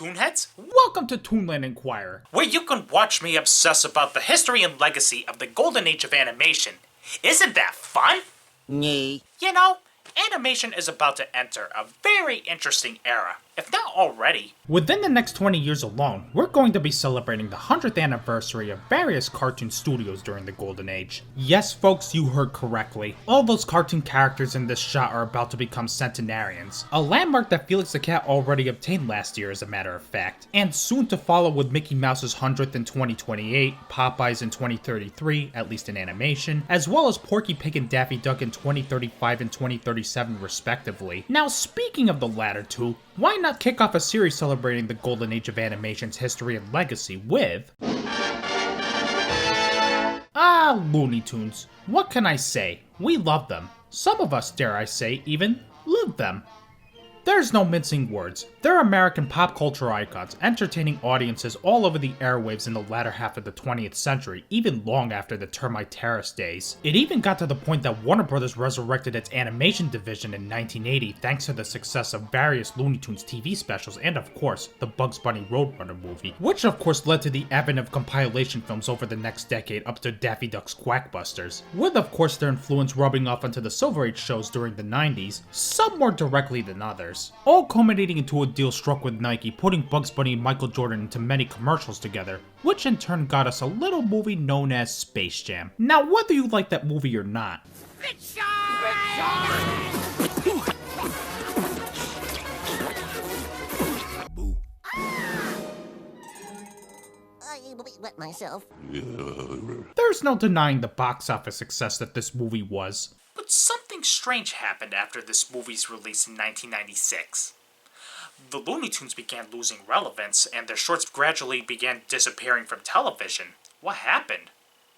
Toonheads? Welcome to Toonland Inquirer, where you can watch me obsess about the history and legacy of the golden age of animation. Isn't that fun? Nee. You know, animation is about to enter a very interesting era, if not already. Within the next 20 years alone, we're going to be celebrating the 100th anniversary of various cartoon studios during the Golden Age. Yes, folks, you heard correctly. All those cartoon characters in this shot are about to become centenarians. A landmark that Felix the Cat already obtained last year, as a matter of fact. And soon to follow with Mickey Mouse's 100th in 2028, Popeye's in 2033, at least in animation, as well as Porky Pig and Daffy Duck in 2035 and 2037 respectively. Now, speaking of the latter two, why not kick off a series celebrating the golden age of animation's history and legacy with... Looney Tunes. What can I say? We love them. Some of us, dare I say, even live them. There's no mincing words. They're American pop culture icons, entertaining audiences all over the airwaves in the latter half of the 20th century, even long after the Termite Terrace days. It even got to the point that Warner Bros. Resurrected its animation division in 1980 thanks to the success of various Looney Tunes TV specials and, of course, the Bugs Bunny Roadrunner movie, which of course led to the advent of compilation films over the next decade up to Daffy Duck's Quackbusters, with of course their influence rubbing off onto the Silver Age shows during the 90s, some more directly than others. All culminating into a deal struck with Nike, putting Bugs Bunny and Michael Jordan into many commercials together, which in turn got us a little movie known as Space Jam. Now, whether you like that movie or not, I wet myself. there's no denying the box office success that this movie was. But something strange happened after this movie's release in 1996. The Looney Tunes began losing relevance, and their shorts gradually began disappearing from television. What happened?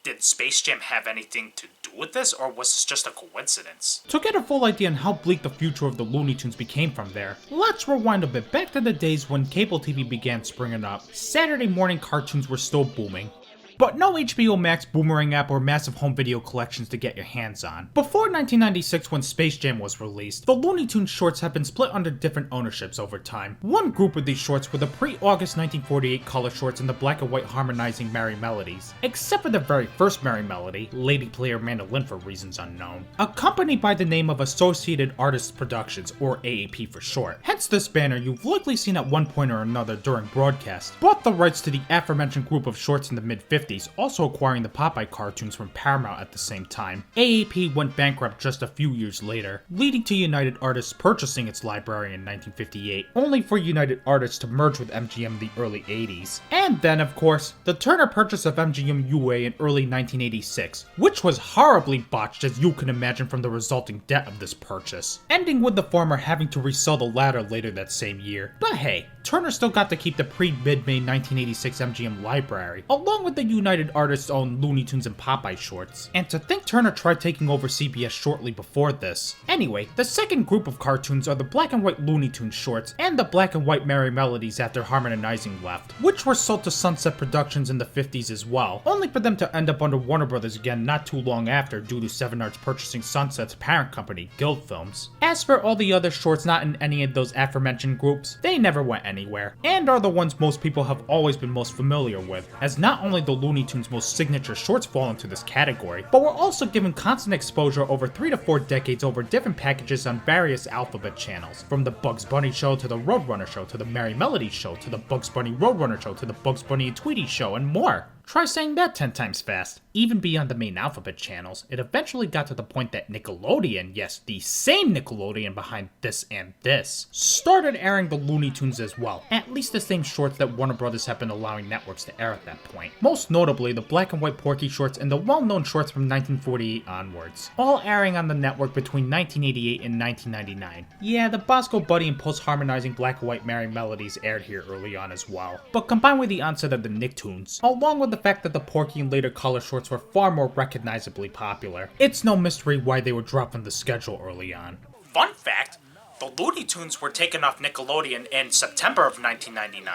Did Space Jam have anything to do with this, or was this just a coincidence? To get a full idea on how bleak the future of the Looney Tunes became from there, let's rewind a bit back to the days when cable TV began springing up. Saturday morning cartoons were still booming, but no HBO Max, Boomerang app, or massive home video collections to get your hands on. Before 1996, when Space Jam was released, the Looney Tunes shorts have been split under different ownerships over time. One group of these shorts were the pre-August 1948 color shorts and the black and white harmonizing Merry Melodies, except for the very first Merry Melody, Lady Player Mandolin for reasons unknown, accompanied by the name of Associated Artists Productions, or AAP for short. Hence this banner you've likely seen at one point or another during broadcast, bought the rights to the aforementioned group of shorts in the mid-50s, also acquiring the Popeye cartoons from Paramount at the same time. AAP went bankrupt just a few years later, leading to United Artists purchasing its library in 1958, only for United Artists to merge with MGM in the early 80s. And then, of course, the Turner purchase of MGM UA in early 1986, which was horribly botched as you can imagine from the resulting debt of this purchase, ending with the former having to resell the latter later that same year. But hey, Turner still got to keep the pre-mid-May 1986 MGM library, along with the United Artists' own Looney Tunes and Popeye shorts. And to think Turner tried taking over CBS shortly before this. Anyway, the second group of cartoons are the black and white Looney Tunes shorts and the black and white Merry Melodies after harmonizing left, which were sold to Sunset Productions in the 50s as well, only for them to end up under Warner Bros. Again not too long after due to Seven Arts purchasing Sunset's parent company, Guild Films. As for all the other shorts not in any of those aforementioned groups, they never went anywhere, and are the ones most people have always been most familiar with, as not only the Looney Tunes' most signature shorts fall into this category, but were also given constant exposure over 3 to 4 decades over different packages on various alphabet channels, from the Bugs Bunny show to the Roadrunner show to the Merry Melody show to the Bugs Bunny Roadrunner show to the Bugs Bunny and Tweety show and more. Try saying that 10 times fast. Even beyond the main alphabet channels, it eventually got to the point that Nickelodeon, yes, the same Nickelodeon behind This and This, started airing the Looney Tunes as well, at least the same shorts that Warner Bros. Had been allowing networks to air at that point. Most notably, the black and white Porky shorts and the well-known shorts from 1948 onwards, all airing on the network between 1988 and 1999. Yeah, the Bosco Buddy and post-harmonizing black and white Merry Melodies aired here early on as well, but combined with the onset of the Nicktoons, along with the fact that the Porky and later color shorts were far more recognizably popular, it's no mystery why they were dropped from the schedule early on. Fun fact, the Looney Tunes were taken off Nickelodeon in September of 1999,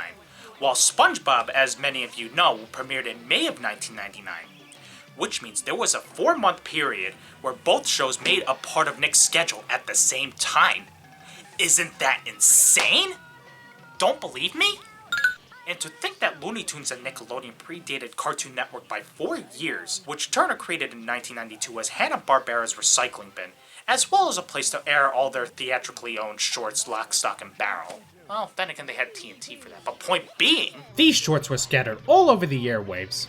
while SpongeBob, as many of you know, premiered in May of 1999. Which means there was a 4-month period where both shows made a part of Nick's schedule at the same time. Isn't that insane? Don't believe me? And to think that Looney Tunes and Nickelodeon predated Cartoon Network by 4 years, which Turner created in 1992 as Hanna-Barbera's recycling bin, as well as a place to air all their theatrically owned shorts, Lock, Stock, and Barrel. Well, then again, they had TNT for that, but point being... These shorts were scattered all over the airwaves.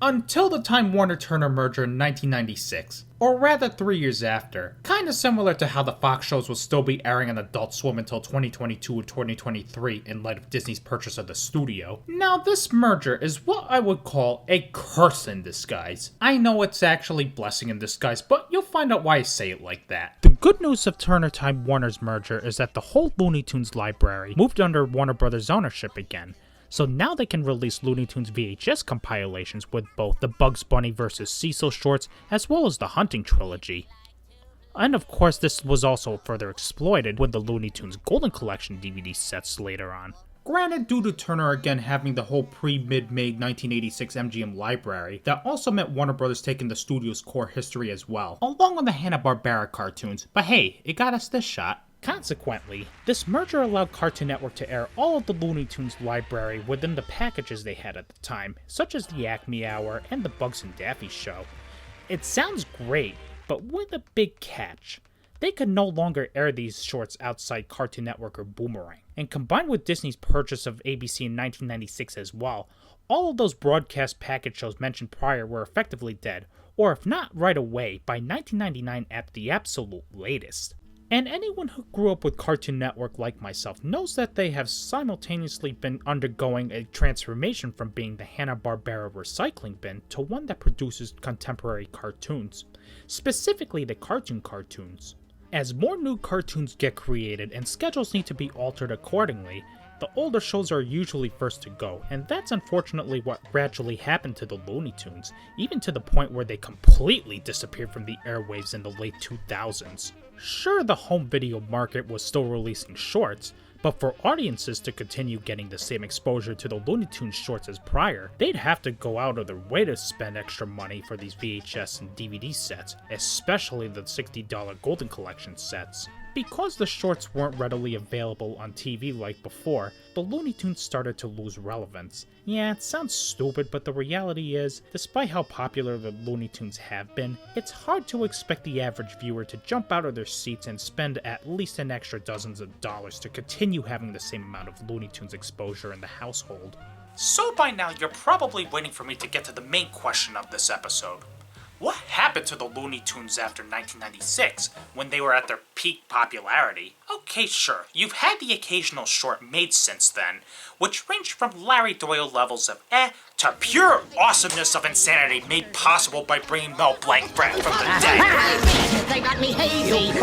Until the Time Warner-Turner merger in 1996, or rather 3 years after. Kinda similar to how the Fox shows will still be airing on Adult Swim until 2022 or 2023 in light of Disney's purchase of the studio. Now this merger is what I would call a curse in disguise. I know it's actually blessing in disguise, but you'll find out why I say it like that. The good news of Turner Time Warner's merger is that the whole Looney Tunes library moved under Warner Brothers ownership again. So now they can release Looney Tunes VHS compilations with both the Bugs Bunny vs. Cecil shorts as well as the Hunting trilogy. And of course this was also further exploited with the Looney Tunes Golden Collection DVD sets later on. Granted, due to Turner again having the whole pre-mid-May 1986 MGM library, that also meant Warner Brothers taking the studio's core history as well, along with the Hanna-Barbera cartoons, but hey, it got us this shot. Consequently, this merger allowed Cartoon Network to air all of the Looney Tunes library within the packages they had at the time, such as the Acme Hour and the Bugs and Daffy show. It sounds great, but with a big catch. They could no longer air these shorts outside Cartoon Network or Boomerang. And combined with Disney's purchase of ABC in 1996 as well, all of those broadcast package shows mentioned prior were effectively dead, or if not right away, by 1999 at the absolute latest. And anyone who grew up with Cartoon Network like myself knows that they have simultaneously been undergoing a transformation from being the Hanna-Barbera recycling bin to one that produces contemporary cartoons, specifically the cartoons. As more new cartoons get created and schedules need to be altered accordingly, the older shows are usually first to go, and that's unfortunately what gradually happened to the Looney Tunes, even to the point where they completely disappeared from the airwaves in the late 2000s. Sure, the home video market was still releasing shorts, but for audiences to continue getting the same exposure to the Looney Tunes shorts as prior, they'd have to go out of their way to spend extra money for these VHS and DVD sets, especially the $60 Golden Collection sets. Because the shorts weren't readily available on TV like before, the Looney Tunes started to lose relevance. Yeah, it sounds stupid, but the reality is, despite how popular the Looney Tunes have been, it's hard to expect the average viewer to jump out of their seats and spend at least an extra dozens of dollars to continue having the same amount of Looney Tunes exposure in the household. So by now you're probably waiting for me to get to the main question of this episode. What happened to the Looney Tunes after 1996, when they were at their peak popularity? Okay, sure, you've had the occasional short made since then, which ranged from Larry Doyle levels of to pure awesomeness of insanity made possible by bringing Mel Blanc back from the dead. They got me hazy.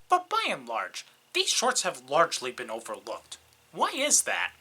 But by and large, these shorts have largely been overlooked. Why is that?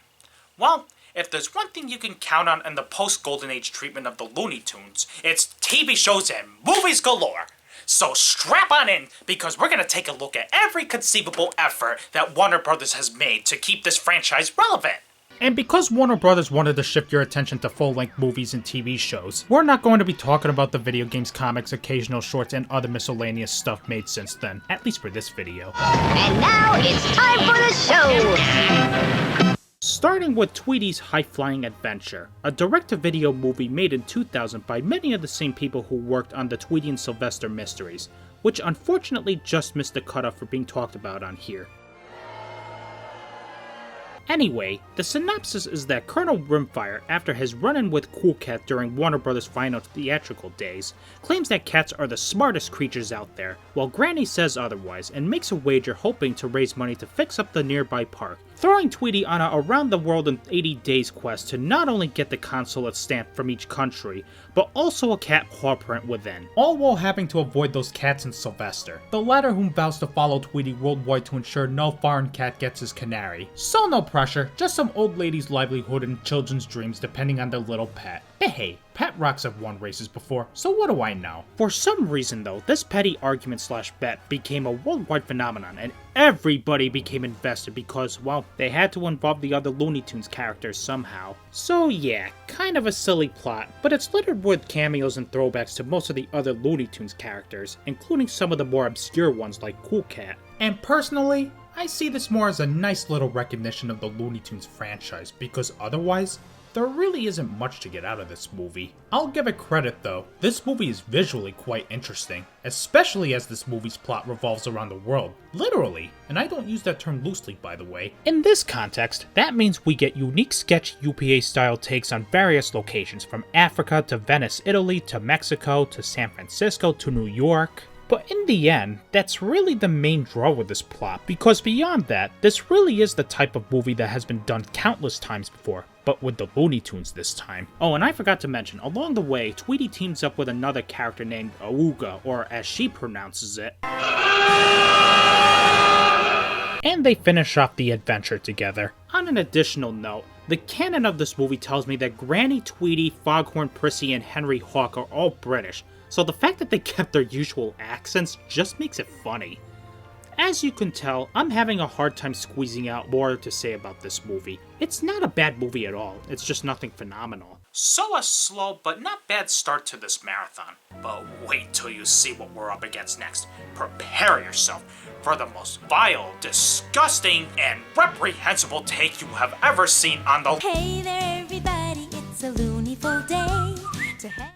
Well, if there's one thing you can count on in the post-Golden Age treatment of the Looney Tunes, it's TV shows and movies galore. So strap on in, because we're going to take a look at every conceivable effort that Warner Brothers has made to keep this franchise relevant. And because Warner Brothers wanted to shift your attention to full-length movies and TV shows, we're not going to be talking about the video games, comics, occasional shorts, and other miscellaneous stuff made since then, at least for this video. And now it's time for the show! Starting with Tweety's High-Flying Adventure, a direct-to-video movie made in 2000 by many of the same people who worked on the Tweety and Sylvester mysteries, which unfortunately just missed the cutoff for being talked about on here. Anyway, the synopsis is that Colonel Rimfire, after his run-in with Cool Cat during Warner Brothers' final theatrical days, claims that cats are the smartest creatures out there, while Granny says otherwise and makes a wager hoping to raise money to fix up the nearby park, throwing Tweety on a around-the-world in 80 days quest to not only get the consulate stamp from each country, but also a cat paw print within. All while having to avoid those cats in Sylvester, the latter whom vows to follow Tweety worldwide to ensure no foreign cat gets his canary. So no pressure, just some old lady's livelihood and children's dreams depending on their little pet. Hey, pet rocks have won races before, so what do I know? For some reason though, this petty argument/bet became a worldwide phenomenon and everybody became invested because, well, they had to involve the other Looney Tunes characters somehow. So yeah, kind of a silly plot, but it's littered with cameos and throwbacks to most of the other Looney Tunes characters, including some of the more obscure ones like Cool Cat. And personally, I see this more as a nice little recognition of the Looney Tunes franchise, because otherwise, there really isn't much to get out of this movie. I'll give it credit though, this movie is visually quite interesting, especially as this movie's plot revolves around the world, literally, and I don't use that term loosely by the way. In this context, that means we get unique sketch UPA style takes on various locations, from Africa to Venice, Italy, to Mexico, to San Francisco, to New York. But in the end, that's really the main draw with this plot, because beyond that, this really is the type of movie that has been done countless times before, but with the Looney Tunes this time. Oh, and I forgot to mention, along the way, Tweety teams up with another character named Auga, or as she pronounces it. And they finish off the adventure together. On an additional note, the canon of this movie tells me that Granny, Tweety, Foghorn, Prissy, and Henry Hawk are all British, so the fact that they kept their usual accents just makes it funny. As you can tell, I'm having a hard time squeezing out more to say about this movie. It's not a bad movie at all, it's just nothing phenomenal. So a slow but not bad start to this marathon. But wait till you see what we're up against next. Prepare yourself for the most vile, disgusting, and reprehensible take you have ever seen on the— Hey there everybody, it's a loonyful day.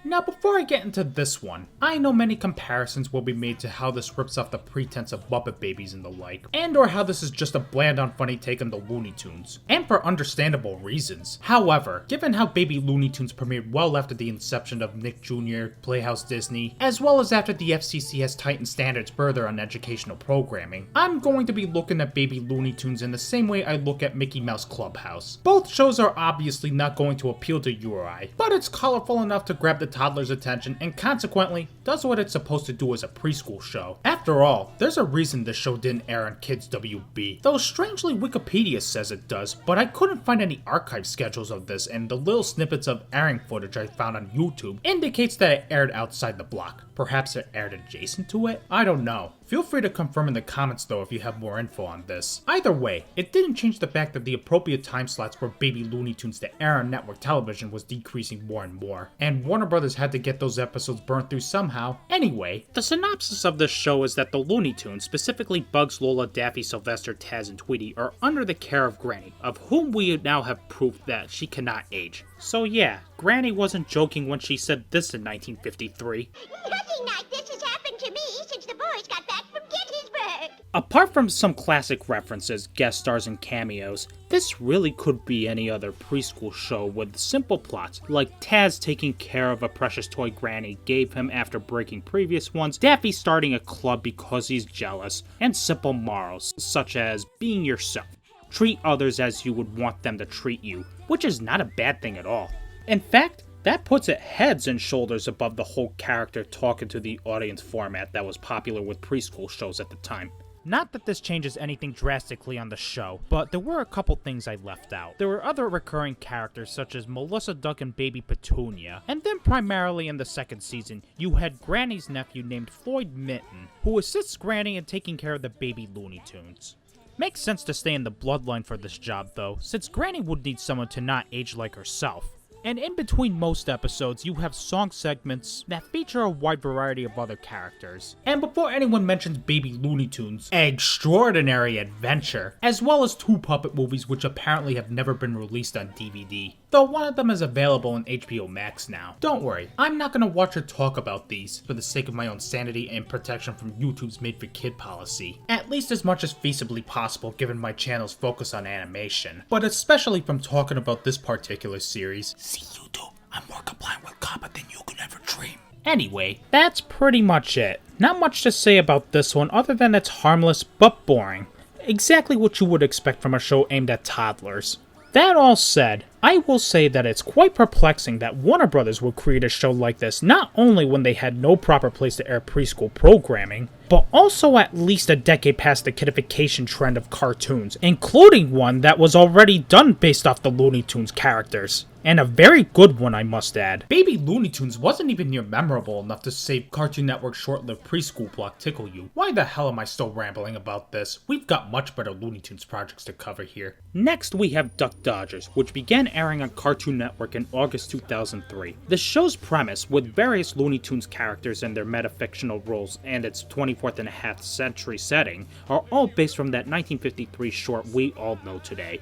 Now before I get into this one, I know many comparisons will be made to how this rips off the pretense of Muppet Babies and the like, and or how this is just a bland unfunny take on the Looney Tunes, and for understandable reasons. However, given how Baby Looney Tunes premiered well after the inception of Nick Jr., Playhouse Disney, as well as after the FCC has tightened standards further on educational programming, I'm going to be looking at Baby Looney Tunes in the same way I look at Mickey Mouse Clubhouse. Both shows are obviously not going to appeal to you or I, but it's colorful enough to grab the toddler's attention and consequently does what it's supposed to do as a preschool show. After all, there's a reason this show didn't air on Kids WB, though strangely Wikipedia says it does, but I couldn't find any archive schedules of this, and the little snippets of airing footage I found on YouTube indicates that it aired outside the block. Perhaps it aired adjacent to it? I don't know. Feel free to confirm in the comments though if you have more info on this. Either way, it didn't change the fact that the appropriate time slots for Baby Looney Tunes to air on network television was decreasing more and more, and Warner Brothers had to get those episodes burned through somehow. Anyway, the synopsis of this show is that the Looney Tunes, specifically Bugs, Lola, Daffy, Sylvester, Taz, and Tweety, are under the care of Granny, of whom we now have proof that she cannot age. So yeah, Granny wasn't joking when she said this in 1953. Nothing like this has happened to me since the boys got back from Gettysburg. Apart from some classic references, guest stars, and cameos, this really could be any other preschool show with simple plots, like Taz taking care of a precious toy Granny gave him after breaking previous ones, Daffy starting a club because he's jealous, and simple morals, such as being yourself. Treat others as you would want them to treat you, which is not a bad thing at all. In fact, that puts it heads and shoulders above the whole character talking to the audience format that was popular with preschool shows at the time. Not that this changes anything drastically on the show, but there were a couple things I left out. There were other recurring characters such as Melissa Duck and Baby Petunia, and then primarily in the second season, you had Granny's nephew named Floyd Mitten, who assists Granny in taking care of the Baby Looney Tunes. Makes sense to stay in the bloodline for this job though, since Granny would need someone to not age like herself. And in between most episodes, you have song segments that feature a wide variety of other characters. And before anyone mentions Baby Looney Tunes, Extraordinary Adventure, as well as 2 puppet movies which apparently have never been released on DVD. Though one of them is available on HBO Max now. Don't worry, I'm not gonna watch or talk about these for the sake of my own sanity and protection from YouTube's made for kid policy. At least as much as feasibly possible given my channel's focus on animation. But especially from talking about this particular series. See YouTube, I'm more compliant with COPPA than you could ever dream. Anyway, that's pretty much it. Not much to say about this one other than it's harmless but boring. Exactly what you would expect from a show aimed at toddlers. That all said, I will say that it's quite perplexing that Warner Brothers would create a show like this not only when they had no proper place to air preschool programming, but also at least a decade past the kidification trend of cartoons, including one that was already done based off the Looney Tunes characters. And a very good one, I must add. Baby Looney Tunes wasn't even near memorable enough to save Cartoon Network's short-lived preschool block tickle you. Why the hell am I still rambling about this? We've got much better Looney Tunes projects to cover here. Next we have Duck Dodgers, which began began airing on Cartoon Network in August 2003. The show's premise, with various Looney Tunes characters and their metafictional roles and its 24th and a half century setting, are all based from that 1953 short we all know today.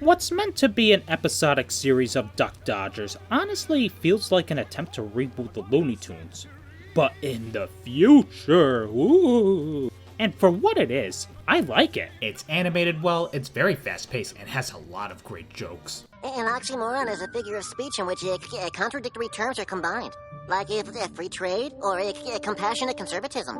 What's meant to be an episodic series of Duck Dodgers honestly feels like an attempt to reboot the Looney Tunes. But in the future, ooh. And for what it is, I like it. It's animated well, it's very fast-paced, and has a lot of great jokes. An oxymoron is a figure of speech in which contradictory terms are combined, like free trade or compassionate conservatism.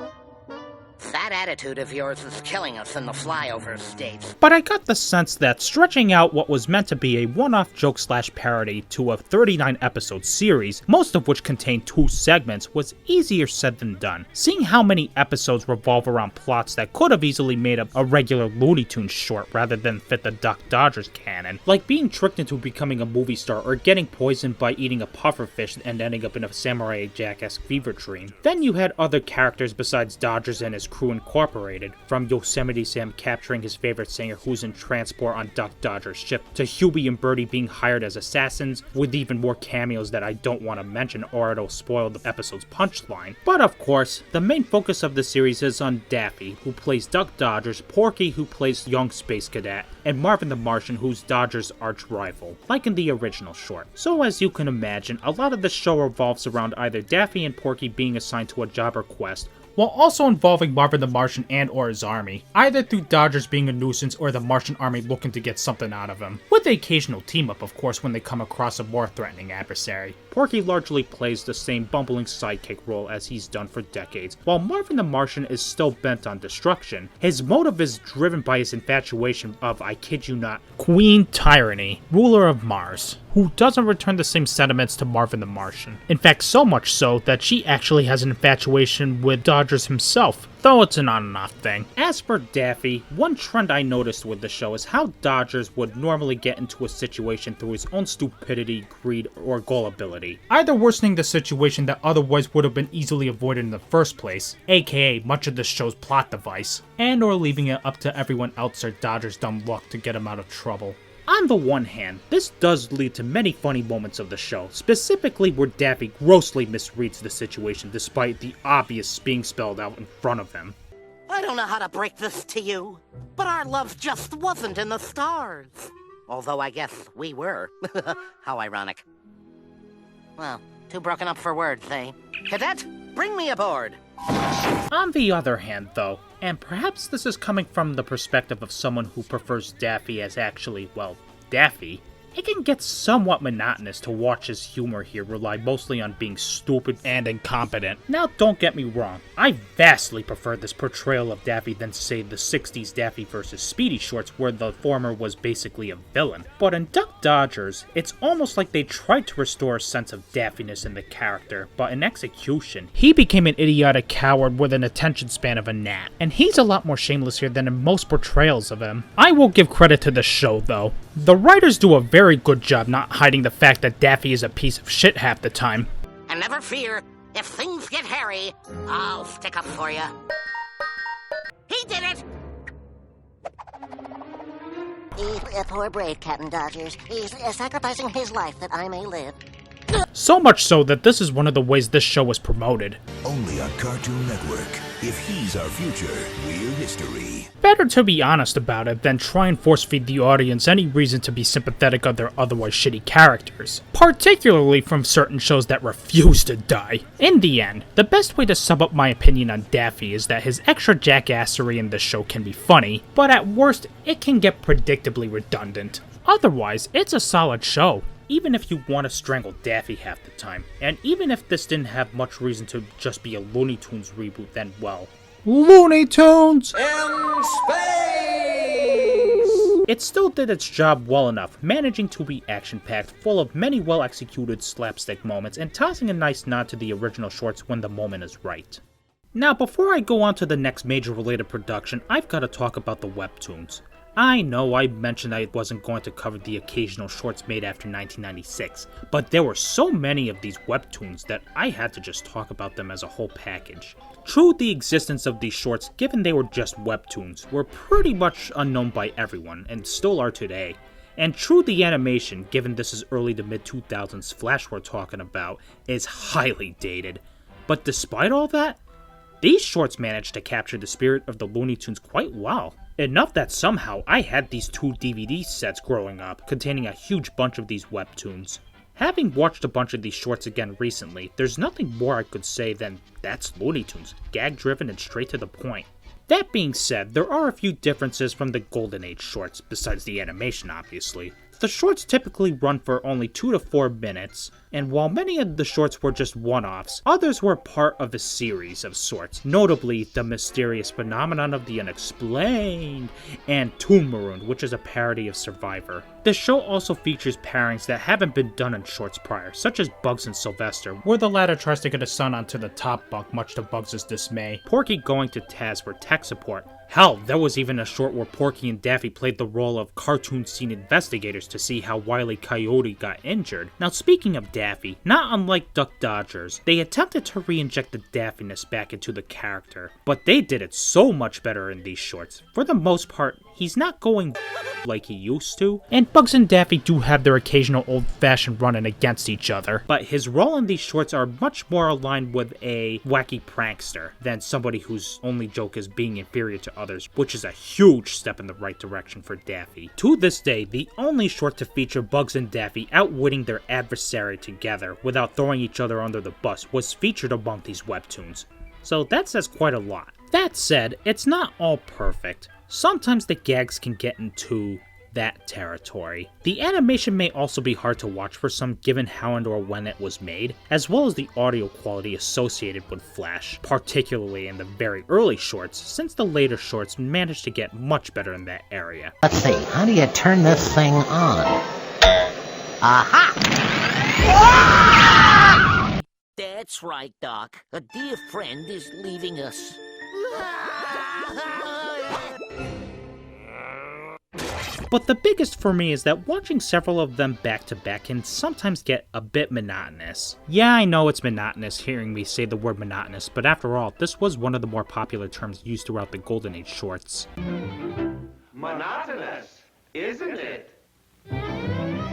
That attitude of yours is killing us in the flyover states. But I got the sense that stretching out what was meant to be a one-off joke/parody to a 39-episode series, most of which contained 2 segments, was easier said than done. Seeing how many episodes revolve around plots that could have easily made up a regular Looney Tunes short rather than fit the Duck Dodgers canon, like being tricked into becoming a movie star or getting poisoned by eating a pufferfish and ending up in a Samurai Jack-esque fever dream. Then you had other characters besides Dodgers and his crew incorporated, from Yosemite Sam capturing his favorite singer who's in transport on Duck Dodger's ship, to Hubie and Birdie being hired as assassins, with even more cameos that I don't want to mention or it'll spoil the episode's punchline. But of course, the main focus of the series is on Daffy, who plays Duck Dodgers, Porky, who plays young space cadet, and Marvin the Martian, who's Dodger's arch-rival, like in the original short. So as you can imagine, a lot of the show revolves around either Daffy and Porky being assigned to a job or quest, while also involving Marvin the Martian and or his army, either through Dodgers being a nuisance or the Martian army looking to get something out of him, with the occasional team-up of course when they come across a more threatening adversary. Porky largely plays the same bumbling sidekick role as he's done for decades, while Marvin the Martian is still bent on destruction. His motive is driven by his infatuation of, I kid you not, Queen Tyranny, ruler of Mars, who doesn't return the same sentiments to Marvin the Martian. In fact, so much so that she actually has an infatuation with Dodgers himself, though it's an on and off thing. As for Daffy, one trend I noticed with the show is how Dodgers would normally get into a situation through his own stupidity, greed, or gullibility. Either worsening the situation that otherwise would have been easily avoided in the first place, aka much of the show's plot device, and or leaving it up to everyone else or Dodgers' dumb luck to get him out of trouble. On the one hand, this does lead to many funny moments of the show, specifically where Daffy grossly misreads the situation despite the obvious being spelled out in front of him. I don't know how to break this to you, but our love just wasn't in the stars. Although I guess we were. How ironic. Well, too broken up for words, eh? Cadet, bring me aboard! On the other hand, though, and perhaps this is coming from the perspective of someone who prefers Daffy as actually, well, Daffy, it can get somewhat monotonous to watch his humor here rely mostly on being stupid and incompetent. Now, don't get me wrong, I vastly prefer this portrayal of Daffy than, say, the 60s Daffy vs. Speedy shorts where the former was basically a villain. But in Duck Dodgers, it's almost like they tried to restore a sense of Daffiness in the character, but in execution, he became an idiotic coward with an attention span of a gnat, and he's a lot more shameless here than in most portrayals of him. I will give credit to the show, though. The writers do a very good job not hiding the fact that Daffy is a piece of shit half the time. And never fear, if things get hairy, I'll stick up for you. He did it! He's poor brave Captain Dodgers. He's sacrificing his life that I may live. So much so that this is one of the ways this show was promoted. Only on Cartoon Network. If he's our future, we're history. Better to be honest about it than try and force feed the audience any reason to be sympathetic of their otherwise shitty characters, particularly from certain shows that refuse to die. In the end, the best way to sum up my opinion on Daffy is that his extra jackassery in this show can be funny, but at worst, it can get predictably redundant. Otherwise, it's a solid show, even if you want to strangle Daffy half the time. And even if this didn't have much reason to just be a Looney Tunes reboot, then well, Looney Tunes! In space! It still did its job well enough, managing to be action-packed, full of many well-executed slapstick moments, and tossing a nice nod to the original shorts when the moment is right. Now, before I go on to the next major related production, I've got to talk about the Webtoons. I know I mentioned I wasn't going to cover the occasional shorts made after 1996, but there were so many of these Webtoons that I had to just talk about them as a whole package. True, the existence of these shorts, given they were just Webtoons, were pretty much unknown by everyone, and still are today. And true, the animation, given this is early to mid-2000s Flash we're talking about, is highly dated. But despite all that, these shorts managed to capture the spirit of the Looney Tunes quite well. Enough that somehow I had these 2 DVD sets growing up, containing a huge bunch of these Webtoons. Having watched a bunch of these shorts again recently, there's nothing more I could say than that's Looney Tunes, gag-driven and straight to the point. That being said, there are a few differences from the Golden Age shorts, besides the animation obviously. The shorts typically run for only 2 to 4 minutes, and while many of the shorts were just one-offs, others were part of a series of sorts, notably The Mysterious Phenomenon of the Unexplained and Toon Marooned, which is a parody of Survivor. The show also features pairings that haven't been done in shorts prior, such as Bugs and Sylvester, where the latter tries to get his son onto the top bunk much to Bugs' dismay, Porky going to Taz for tech support. Hell, there was even a short where Porky and Daffy played the role of cartoon scene investigators to see how Wile E. Coyote got injured. Now speaking of Daffy, not unlike Duck Dodgers, they attempted to re-inject the Daffiness back into the character, but they did it so much better in these shorts. For the most part, he's not going like he used to, and Bugs and Daffy do have their occasional old-fashioned run-in against each other, but his role in these shorts are much more aligned with a wacky prankster than somebody whose only joke is being inferior to others, which is a huge step in the right direction for Daffy. To this day, the only short to feature Bugs and Daffy outwitting their adversary together without throwing each other under the bus was featured among these Webtoons, so that says quite a lot. That said, it's not all perfect. Sometimes the gags can get into that territory. The animation may also be hard to watch for some given how and or when it was made, as well as the audio quality associated with Flash, particularly in the very early shorts, since the later shorts managed to get much better in that area. Let's see, how do you turn this thing on? Aha! That's right, Doc. A dear friend is leaving us. But the biggest for me is that watching several of them back to back can sometimes get a bit monotonous. Yeah, I know it's monotonous hearing me say the word monotonous, but after all, this was one of the more popular terms used throughout the Golden Age shorts. Monotonous, isn't it?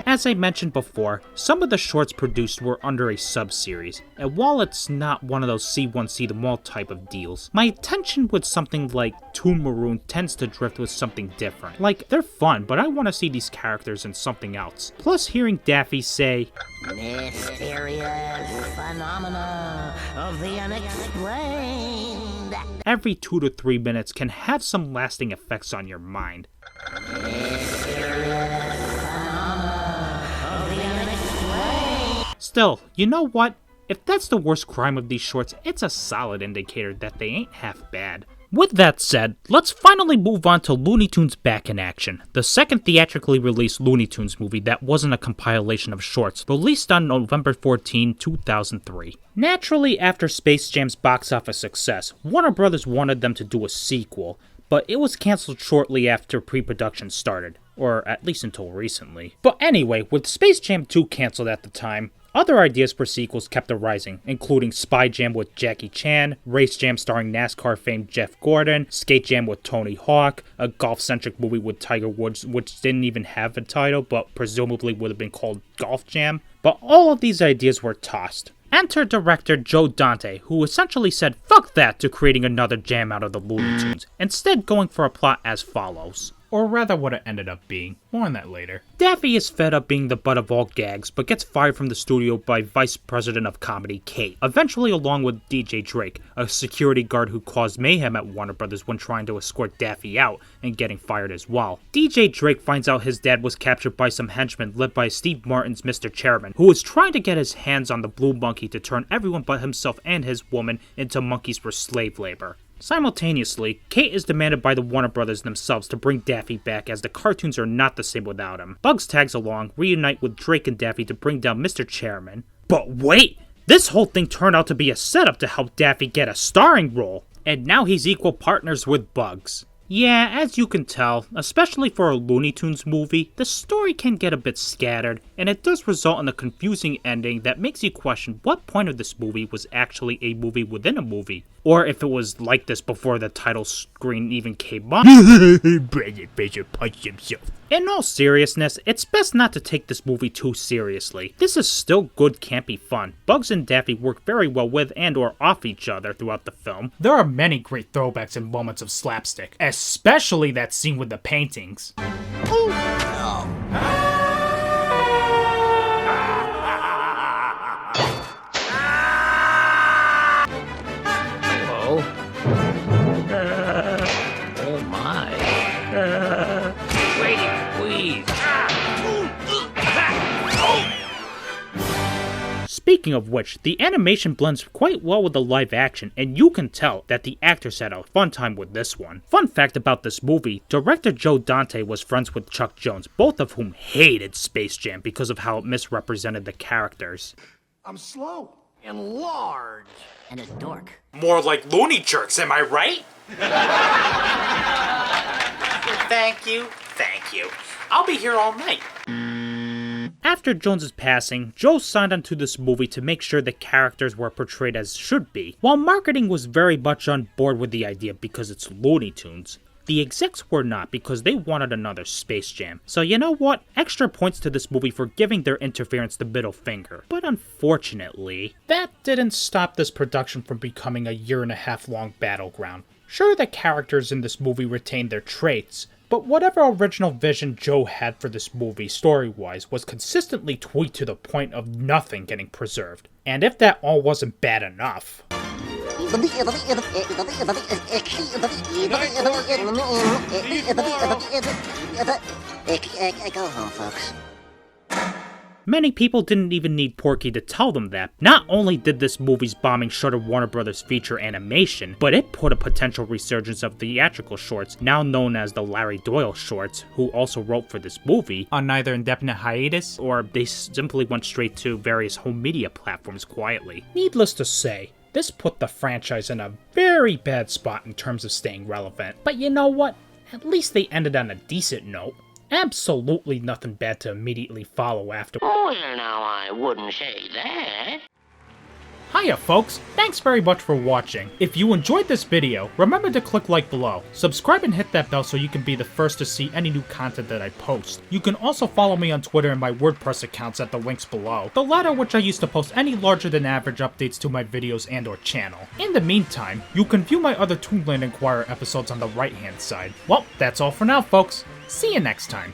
As I mentioned before, some of the shorts produced were under a sub-series, and while it's not one of those see one see them all type of deals, my attention with something like Toon Marooned tends to drift with something different. Like, they're fun, but I want to see these characters in something else. Plus hearing Daffy say, Mysterious phenomena of the unexplained. Every 2 to 3 minutes can have some lasting effects on your mind. Still, you know what? If that's the worst crime of these shorts, it's a solid indicator that they ain't half bad. With that said, let's finally move on to Looney Tunes Back in Action, the second theatrically released Looney Tunes movie that wasn't a compilation of shorts, released on November 14, 2003. Naturally, after Space Jam's box office success, Warner Brothers wanted them to do a sequel, but it was cancelled shortly after pre-production started, or at least until recently. But anyway, with Space Jam 2 cancelled at the time, other ideas for sequels kept arising, including Spy Jam with Jackie Chan, Race Jam starring NASCAR fame Jeff Gordon, Skate Jam with Tony Hawk, a golf-centric movie with Tiger Woods which didn't even have a title but presumably would have been called Golf Jam. But all of these ideas were tossed. Enter director Joe Dante, who essentially said fuck that to creating another jam out of the Looney Tunes, instead going for a plot as follows. Or rather what it ended up being. More on that later. Daffy is fed up being the butt of all gags, but gets fired from the studio by Vice President of Comedy Kate, eventually along with DJ Drake, a security guard who caused mayhem at Warner Brothers when trying to escort Daffy out, and getting fired as well. DJ Drake finds out his dad was captured by some henchmen led by Steve Martin's Mr. Chairman, who was trying to get his hands on the blue monkey to turn everyone but himself and his woman into monkeys for slave labor. Simultaneously, Kate is demanded by the Warner Brothers themselves to bring Daffy back as the cartoons are not the same without him. Bugs tags along, reunite with Drake and Daffy to bring down Mr. Chairman. But wait! This whole thing turned out to be a setup to help Daffy get a starring role, and now he's equal partners with Bugs. Yeah, as you can tell, especially for a Looney Tunes movie, the story can get a bit scattered, and it does result in a confusing ending that makes you question what point of this movie was actually a movie within a movie. or if it was like this before the title screen even came up. Brendan Fraser punched himself. In all seriousness, it's best not to take this movie too seriously. This is still good campy fun. Bugs and Daffy work very well with and or off each other throughout the film. There are many great throwbacks and moments of slapstick, especially that scene with the paintings. Hello? Oh my. Tweety, please. Speaking of which, the animation blends quite well with the live action, and you can tell that the actors had a fun time with this one. Fun fact about this movie, director Joe Dante was friends with Chuck Jones, both of whom hated Space Jam because of how it misrepresented the characters. I'm slow and large. And a dork. More like Looney Jerks, am I right? Thank you. I'll be here all night. After Jones's passing, Joe signed onto this movie to make sure the characters were portrayed as should be, while marketing was very much on board with the idea because it's Looney Tunes. The execs were not because they wanted another Space Jam. So you know what? Extra points to this movie for giving their interference the middle finger. But unfortunately, That didn't stop this production from becoming a 1.5 year long battleground. Sure, the characters in this movie retained their traits, but whatever original vision Joe had for this movie story-wise was consistently tweaked to the point of nothing getting preserved. And if that all wasn't bad enough, Go home, folks. many people didn't even need Porky to tell them that. Not only did this movie's bombing shutter Warner Brothers feature animation, but it put a potential resurgence of theatrical shorts, now known as the Larry Doyle shorts, who also wrote for this movie, on either indefinite hiatus, or they simply went straight to various home media platforms quietly. needless to say, this put the franchise in a very bad spot in terms of staying relevant. But you know what? At least they ended on a decent note. Absolutely nothing bad to immediately follow after. Well, now, I wouldn't say that. Hiya folks, thanks very much for watching. If you enjoyed this video, remember to click like below, subscribe and hit that bell so you can be the first to see any new content that I post. You can also follow me on Twitter and my WordPress accounts at the links below, the latter which I use to post any larger than average updates to my videos and or channel. In the meantime, you can view my other Toonland Inquirer episodes on the right hand side. Well, that's all for now folks, see you next time.